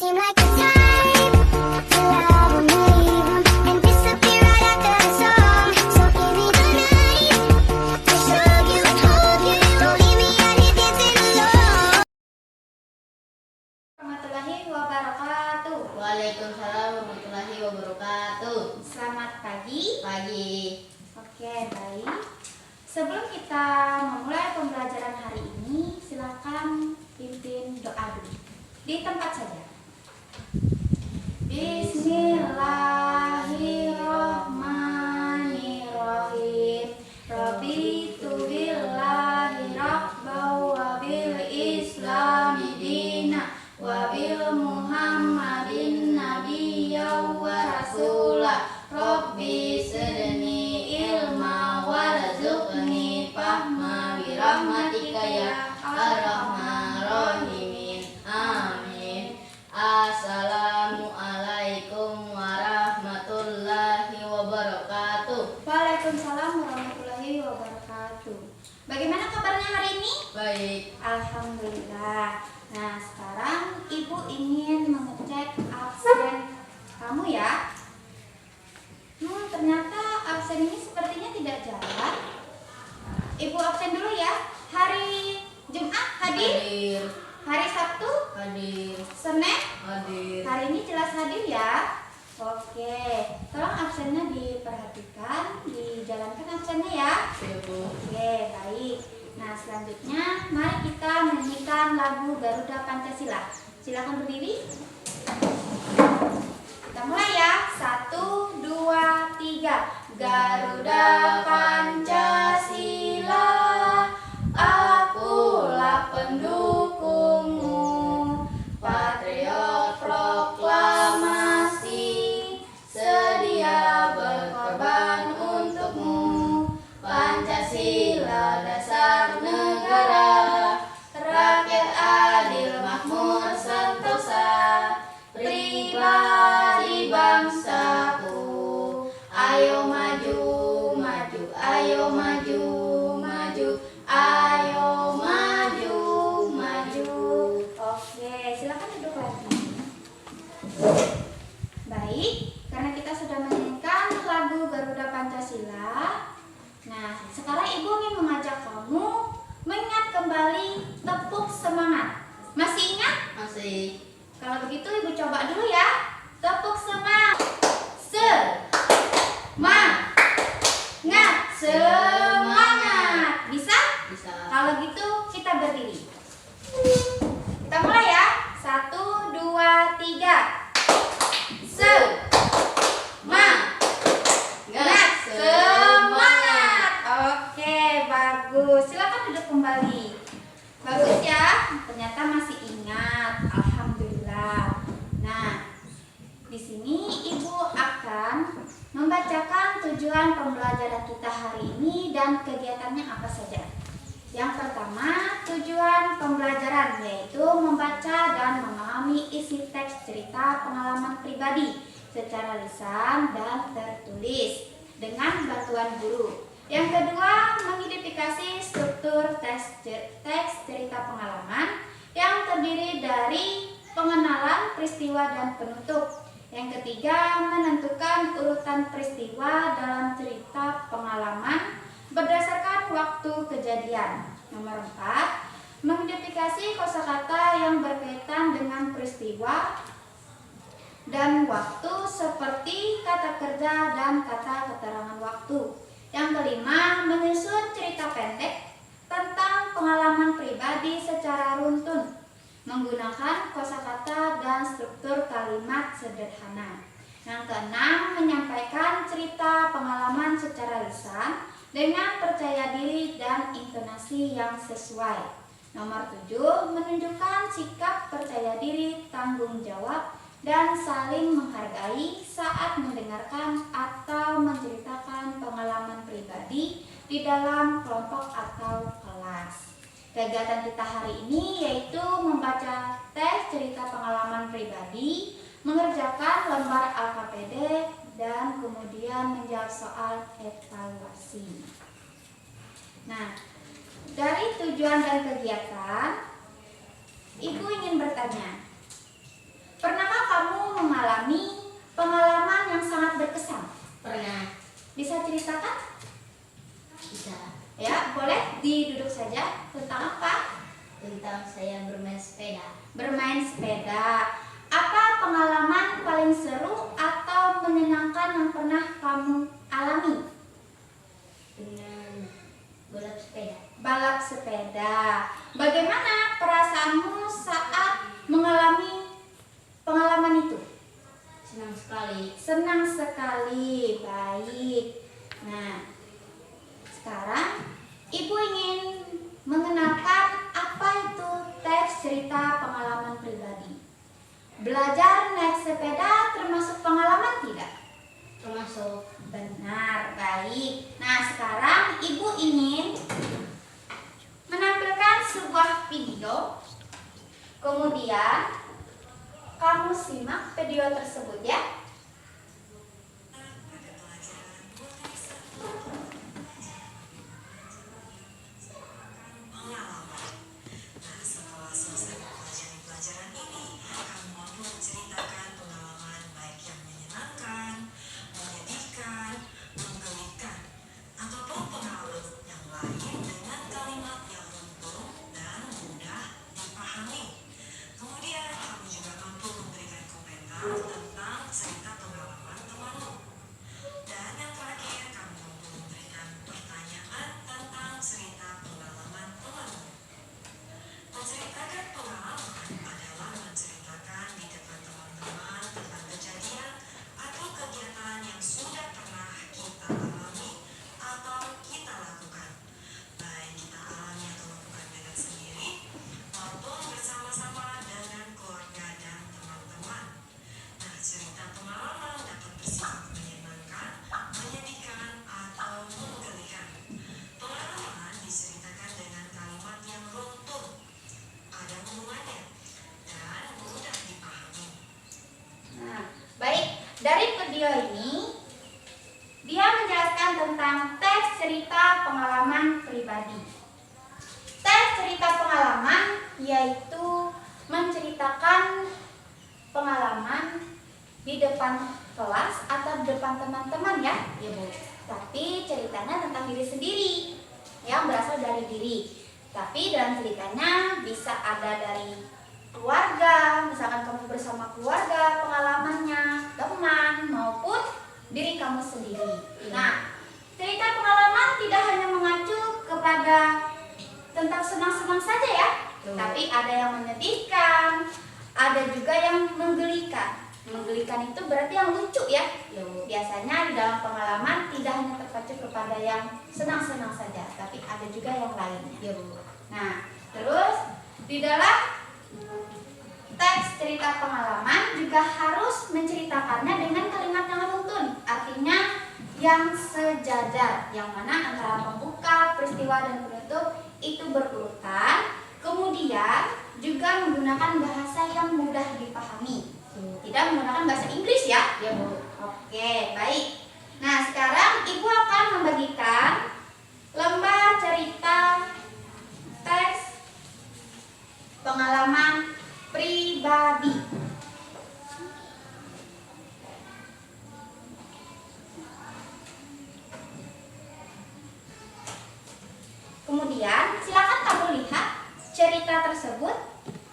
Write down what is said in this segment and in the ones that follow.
seem like the time to love 'em, leave 'em, and disappear right after the song. So give me the night to show you and hold you. Don't leave me out here dancing alone. Warahmatullahi wabarakatuh. Waalaikumsalam warahmatullahi wabarakatuh. Selamat pagi. Pagi. Oke, baik. Sebelum kita memulai pembelajaran hari ini, silakan pimpin doa dulu di tempat saja. Bismillahirrahmanirrahim. Raditu billahi rabban wa bil islami dina wa bil muhammadin nabiyyan wa rasulah. Rabbi zidni ilma warzuqni fahma bi rahmatika ya arhamar rahimin. Amin. Assalamualaikum warahmatullahi wabarakatuh. Waalaikumsalam warahmatullahi wabarakatuh. Bagaimana kabarnya hari ini? Baik. Alhamdulillah. Nah, sekarang Ibu ingin mengecek absen kamu ya. Ternyata absen ini sepertinya tidak jalan. Ibu absen dulu ya. Hari Jumat hadir? Hari Sabtu? Hadir. Senin? Hadir. Hari ini jelas hadir ya. Oke, tolong absennya diperhatikan, dijalankan absennya ya. Ibu. Oke, baik. Nah, selanjutnya mari kita menyanyikan lagu Garuda Pancasila. Silakan berdiri. Kita mulai ya. 1, 2, 3. Garuda Pancasila, akulah pendukungmu, patriot proklamasi, sedia berkorban untukmu. Pancasila dasar negara, rakyat adil makmur sentosa, pribadi bangsaku. Ayo maju, maju, ayo maju, maju, ayo maju, maju. Oke, silakan duduk lagi. Baik, karena kita sudah menyanyikan lagu Garuda Pancasila. Nah, sekarang Ibu ingin mengajak kamu mengingat kembali tepuk semangat. Masih ingat? Masih. Kalau begitu Ibu coba dulu ya. Tepuk semangat. Semangat. Bisa? Bisa. Kalau gitu kita berdiri. Kita mulai ya. 1, 2, 3. Semangat. Oke, bagus. Silakan duduk kembali. Bagus ya. Ternyata masih ingat. Alhamdulillah. Nah, di sini Ibu akan membacakan tujuan pembelajaran kita hari ini dan kegiatannya apa saja. Yang pertama, tujuan pembelajaran yaitu membaca dan memahami isi teks cerita pengalaman pribadi secara lisan dan tertulis dengan bantuan guru. Yang kedua, mengidentifikasi struktur teks cerita pengalaman yang terdiri dari pengenalan, peristiwa, dan penutup. Yang ketiga, menentukan urutan peristiwa dalam cerita pengalaman berdasarkan waktu kejadian. Nomor 4, mengidentifikasi kosakata yang berkaitan dengan peristiwa dan waktu seperti kata kerja dan kata keterangan waktu. Yang kelima, menyusun cerita pendek tentang pengalaman pribadi secara runtun menggunakan kosakata dan struktur kalimat sederhana. Yang keenam, menyampaikan cerita pengalaman secara lisan dengan percaya diri dan intonasi yang sesuai. Nomor 7, menunjukkan sikap percaya diri, tanggung jawab, dan saling menghargai saat mendengarkan atau menceritakan pengalaman pribadi di dalam kelompok atau kelas. Kegiatan kita hari ini yaitu membaca tes cerita pengalaman pribadi, mengerjakan lembar LKPD, dan kemudian menjawab soal evaluasi. Nah, dari tujuan dan kegiatan, Ibu ingin bertanya, pernah mengalami pengalaman yang sangat berkesan? Pernah. Bisa ceritakan? Bisa. Ya, boleh diduduk saja. Tentang apa? Tentang saya bermain sepeda. Bermain sepeda. Apa pengalaman paling seru atau menyenangkan yang pernah kamu alami? Dengan balap sepeda. Balap sepeda. Bagaimana perasaanmu saat mengalami pengalaman itu? Senang sekali. Senang sekali. Baik. Nah, sekarang Ibu ingin mengenalkan apa itu teks cerita pengalaman pribadi. Belajar naik sepeda termasuk pengalaman tidak? Termasuk. Benar, baik. Nah, sekarang Ibu ingin menampilkan sebuah video. Kemudian kamu simak video tersebut ya. Setelah selesai mempelajari pelajaran ini, kamu mampu menceritakan pengalaman baik yang menyenangkan, menyedihkan, menggelikan, ataupun pengalaman yang lain dengan kalimat yang runtut dan mudah dipahami. Kemudian, kamu juga mampu memberikan komentar tentang cerita pengalaman temanmu. Dan yang terakhir, kamu mampu memberikan pertanyaan tentang cerita pengalaman temanmu. Menceritakan pengalaman adalah menceritakan di depan teman-teman tentang kejadian atau kegiatan yang sudah pernah kita alami atau kita lakukan. Baik kita alami atau lakukan dengan sendiri maupun bersama-sama dengan keluarga dan teman-teman. Nah, cerita pengalaman dapat bersifat menyenangkan, menyedihkan, atau menggelikan. Pengalaman diceritakan dengan kalimat yang runtut, ada hubungannya, dan mudah dipahami. Nah, baik. Dari video ini dia menjelaskan tentang teks cerita pengalaman pribadi. Teks cerita pengalaman yaitu menceritakan pengalaman di depan kelas atau di depan teman-teman ya. Ya, Bu. Tapi ceritanya tentang diri sendiri yang berasal dari diri. Tapi dalam ceritanya bisa ada dari keluarga, misalkan kamu bersama keluarga, pengalamannya, teman, maupun diri kamu sendiri. Nah, cerita pengalaman tidak hanya mengacu kepada tentang senang-senang saja ya, tapi ada yang menyedihkan, ada juga yang menggelikan. Menggelikan itu berarti yang lucu ya. Ya, Bu. Biasanya di dalam pengalaman tidak hanya terpacu kepada yang senang-senang saja, tapi ada juga yang lainnya. Ya, Bu. Nah, terus di dalam teks cerita pengalaman juga harus menceritakannya dengan kalimat yang runtun, artinya yang sejajar, yang mana antara pembuka, peristiwa, dan penutup itu berurutan. Kemudian juga menggunakan bahasa yang mudah dipahami, tidak menggunakan bahasa Inggris ya. Ya, Bu. Oke, baik. Nah, sekarang Ibu akan membagikan lembar cerita teks pengalaman pribadi. Kemudian, silakan kamu lihat cerita tersebut.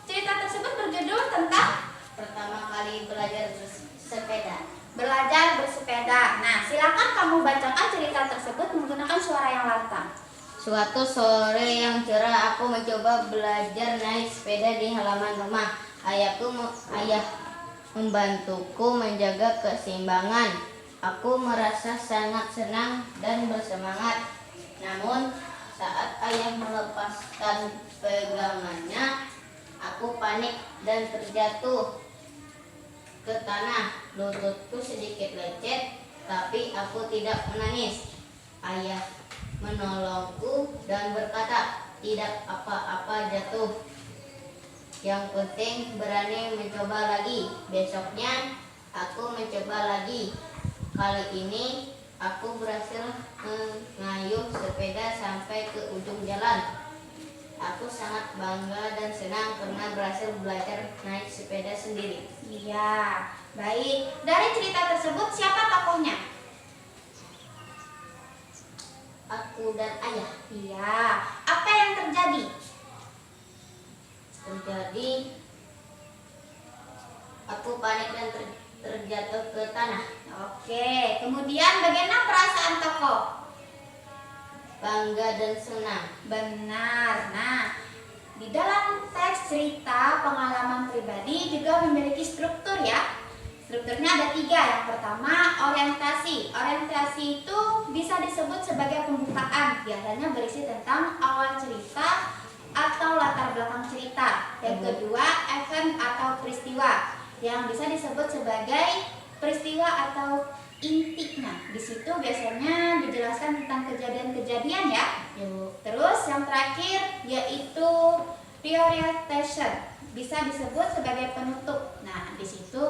Cerita tersebut berjudul tentang Pertama kali belajar bersepeda. belajar bersepeda. Nah, silakan kamu bacakan cerita tersebut menggunakan suara yang lantang. Suatu sore yang cerah, aku mencoba belajar naik sepeda di halaman rumah. Ayah membantuku menjaga keseimbangan. Aku merasa sangat senang dan bersemangat. Namun, saat ayah melepaskan pegangannya, aku panik dan terjatuh ke tanah. Lututku sedikit lecet, tapi aku tidak menangis. Ayah menolongku dan berkata, "Tidak apa-apa jatuh. Yang penting berani mencoba lagi." Besoknya aku mencoba lagi. Kali ini aku berhasil mengayuh sepeda sampai ke ujung jalan. Aku sangat bangga dan senang karena berhasil belajar naik sepeda sendiri. Iya, baik. Dari cerita tersebut siapa tokohnya? Aku dan ayah. Iya. Apa yang terjadi? Terjadi aku panik dan terjatuh ke tanah. Oke, kemudian bagaimana perasaan tokoh? Bangga dan senang. Benar. Nah, di dalam teks cerita pengalaman pribadi juga memiliki struktur ya. Strukturnya ada 3. Yang pertama, orientasi. Orientasi itu bisa disebut sebagai pembukaan. Biasanya berisi tentang awal cerita atau latar belakang cerita. Yang kedua, event atau peristiwa, yang bisa disebut sebagai peristiwa atau intinya. Di situ biasanya dijelaskan tentang kejadian-kejadian ya. Terus yang terakhir yaitu prioritization, bisa disebut sebagai penutup. Nah, di situ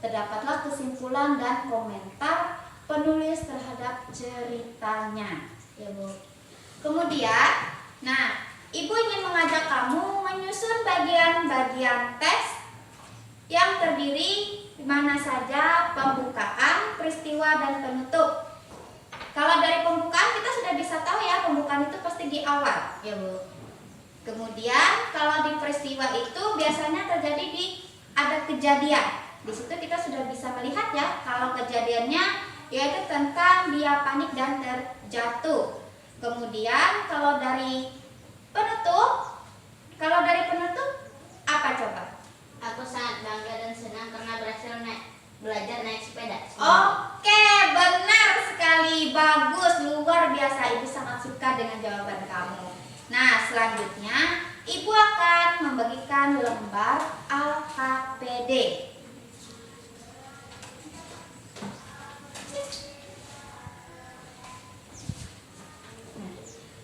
terdapatlah kesimpulan dan komentar penulis terhadap ceritanya. Ya, Bu. Kemudian, nah, Ibu ingin mengajak kamu menyusun bagian-bagian teks yang terdiri mana saja pembukaan, peristiwa, dan penutup. Kalau dari pembukaan kita sudah bisa tahu ya, pembukaan itu pasti di awal. Ya, Bu. Kemudian kalau di peristiwa itu biasanya terjadi ada kejadian. Di situ kita sudah bisa melihat ya, kalau kejadiannya yaitu tentang dia panik dan terjatuh. Kemudian kalau dari penutup apa coba? Aku sangat bangga dan senang karena berhasil belajar naik sepeda. Oke, benar sekali. Bagus, luar biasa. Ibu sangat suka dengan jawaban kamu. Nah, selanjutnya Ibu akan membagikan lembar AKPD.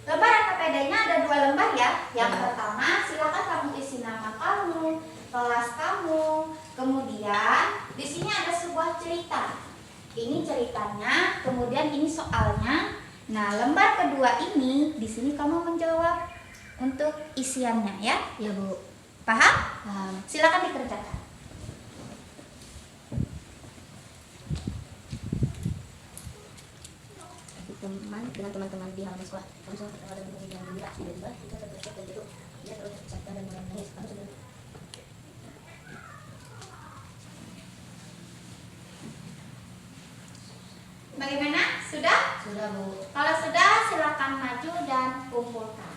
Lembar AKPD-nya ada 2 lembar ya. Yang pertama, silakan kamu isi nama kamu, kelas kamu. Kemudian di sini ada sebuah cerita. Ini ceritanya, kemudian ini soalnya. Nah, lembar kedua ini di sini kamu menjawab untuk isiannya ya. Ya, Bu. Paham? Paham. Silakan dikerjakan. Dengan teman-teman di halaman sekolah, kamu sangat tertawa dan berbagi dengan gembira. Tiba-tiba itu terpleset dan jatuh. Dia terus kesakitan dan mulai menangis. Kamu sudah Bagaimana? Sudah? Sudah, Bu. Kalau sudah, silakan maju dan kumpulkan.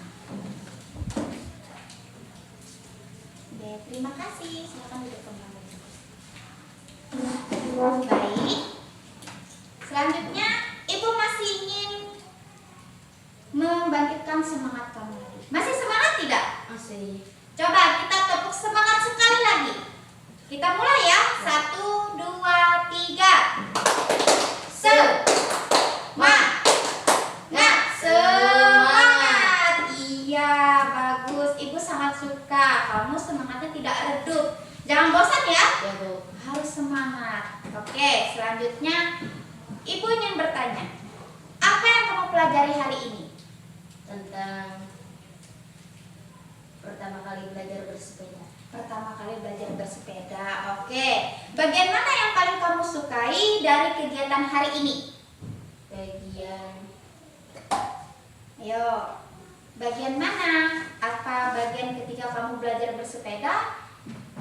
Oke, terima kasih. Silakan duduk kembali. Baik. Selanjutnya, Ibu masih ingin membangkitkan semangat kamu lagi. Masih semangat tidak? Masih. Coba kita tepuk semangat sekali lagi. Kita mulai ya. 1, 2, 3. Semangat. Iya, bagus. Ibu sangat suka. Kamu semangatnya tidak redup. Jangan bosan ya. Ya, Bu. Harus semangat. Oke, selanjutnya Ibu ingin bertanya. Apa yang kamu pelajari hari ini? Tentang pertama kali belajar bersepeda. Pertama kali belajar bersepeda. Oke. Bagian mana yang paling kamu sukai dari kegiatan hari ini? Ayo. Bagian mana? Apa bagian ketika kamu belajar bersepeda?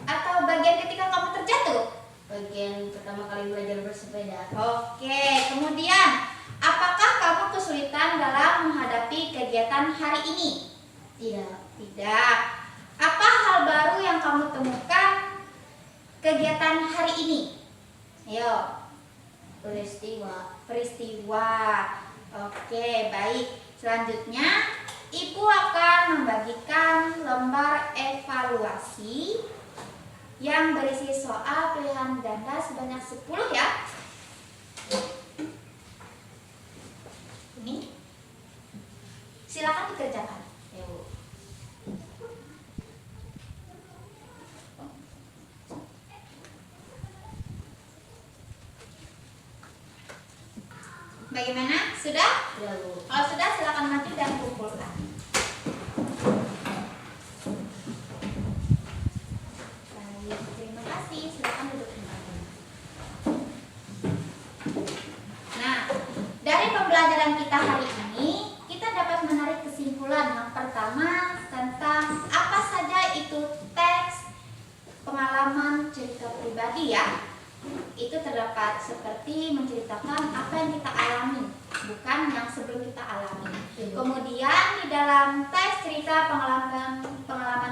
Atau bagian ketika kamu terjatuh? Bagian pertama kali belajar bersepeda. Oke. Kemudian, apakah kamu kesulitan dalam menghadapi kegiatan hari ini? Tidak. Apa hal baru yang kamu temukan kegiatan hari ini? Ayo. Peristiwa. Oke, baik. Selanjutnya, Ibu akan membagikan lembar evaluasi yang berisi soal pilihan ganda sebanyak 10 ya. Ini. Silakan dikerjakan. Ya, Bu. Bagaimana? Sudah? Ya, Bu. Kalau sudah, silakan maju dan kumpulkan. cerita pribadi ya. Itu terdapat seperti menceritakan apa yang kita alami, bukan yang sebelum kita alami. Kemudian di dalam teks cerita pengalaman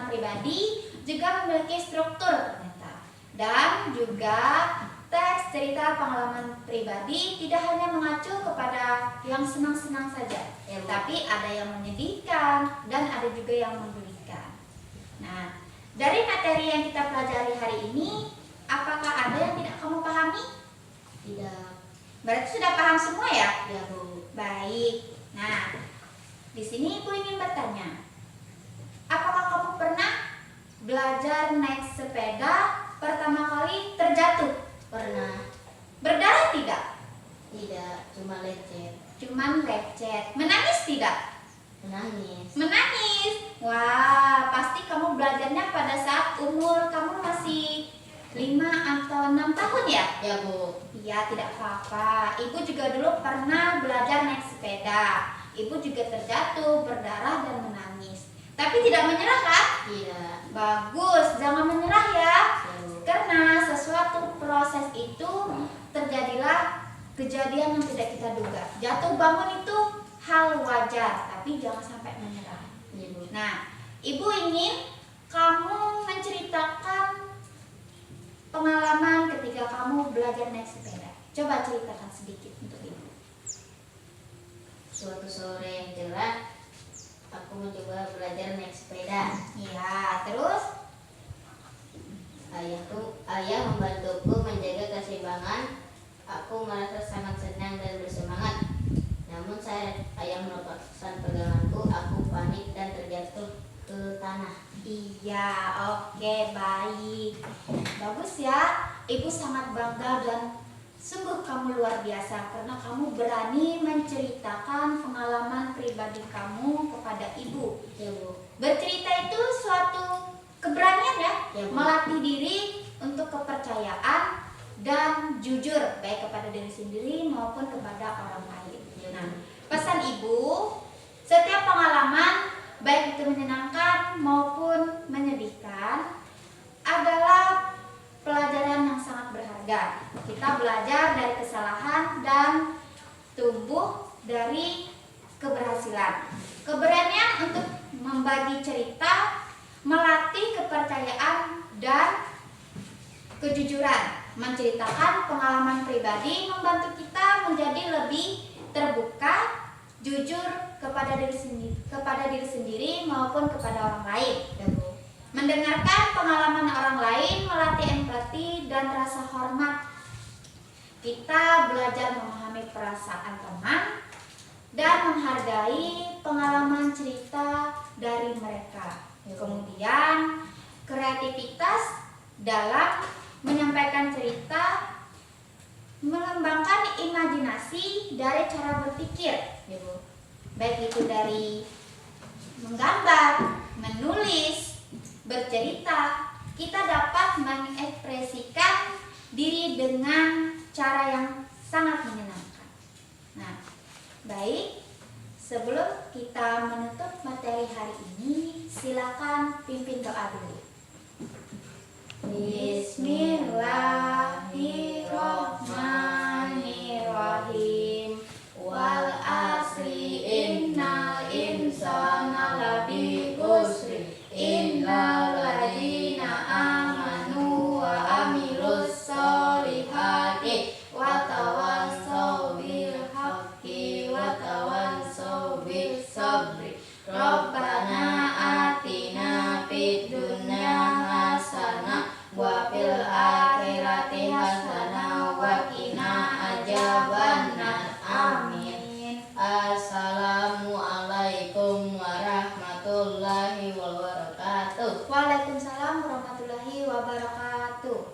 pribadi juga memiliki struktur ternyata. Dan juga teks cerita pengalaman pribadi tidak hanya mengacu kepada yang senang-senang saja, tapi ada yang menyedihkan dan ada juga yang menggelikan. Nah, dari materi yang kita pelajari hari ini, apakah ada yang tidak kamu pahami? Tidak. Berarti sudah paham semua ya? Ya, Bu. Baik. Nah, di sini Ibu ingin bertanya, apakah kamu pernah belajar naik sepeda pertama kali terjatuh? Pernah. Berdarah tidak? Tidak, cuma lecet. Cuman lecet. Menangis tidak? Menangis. Menangis. Wah, pasti kamu belajarnya pada saat umur kamu masih 5 atau 6 tahun ya? Ya, Bu. Iya, tidak apa-apa. Ibu juga dulu pernah belajar naik sepeda. Ibu juga terjatuh, berdarah dan menangis. Tapi tidak menyerah kan? Tidak. Bagus, jangan menyerah ya. Ya, Bu. Karena sesuatu proses itu terjadilah kejadian yang tidak kita duga. Jatuh bangun itu hal wajar, tapi jangan sampai menyerah. Ya, Bu. Nah, Ibu ingin kamu menceritakan pengalaman ketika kamu belajar naik sepeda. Coba ceritakan sedikit untuk Ibu. Suatu sore yang cerah, aku mencoba belajar naik sepeda. Ya, terus? Ayah membantuku menjaga keseimbangan. Aku merasa sangat senang dan bersemangat. Namun ayah melepaskan peganganku. Aku panik dan terjatuh ke tanah. Iya, oke, baik. Bagus ya. Ibu sangat bangga dan sungguh kamu luar biasa karena kamu berani menceritakan pengalaman pribadi kamu kepada Ibu. Ya, Bu. Bercerita itu suatu keberanian ya, Ya, Bu. melatih diri untuk kepercayaan dan jujur baik kepada diri sendiri maupun kepada orang lain. Ya, Bu. Nah, pesan Ibu, setiap pengalaman baik itu menyenangkan maupun menyedihkan adalah pelajaran yang sangat berharga. Kita belajar dari kesalahan dan tumbuh dari keberhasilan. Keberanian untuk membagi cerita, melatih kepercayaan dan kejujuran. Menceritakan pengalaman pribadi membantu kita menjadi lebih terbuka, jujur kepada diri sendiri maupun kepada orang lain. Ya, Bu. Mendengarkan pengalaman orang lain melatih empati dan rasa hormat. Kita belajar memahami perasaan teman dan menghargai pengalaman cerita dari mereka. Kemudian kreativitas dalam menyampaikan cerita, mengembangkan imajinasi dari cara berpikir. Ya, Bu. Baik itu dari menggambar, menulis, bercerita, kita dapat mengekspresikan diri dengan cara yang sangat menyenangkan. Nah, baik, sebelum kita menutup materi hari ini, silakan pimpin doa dulu. Bismillahirrahmanirrahim. Wal asri innal insana lafi khusri illal ladzina amanu wa amilus solihati wa tawassaw bil haqqi wa tawassaw bis sabri. Rabbana atina fid dunya hasanah wa fil akhirati hasanah wa qina adzabannar. Amin. Assalamualaikum warahmatullahi wabarakatuh. Waalaikumsalam warahmatullahi wabarakatuh.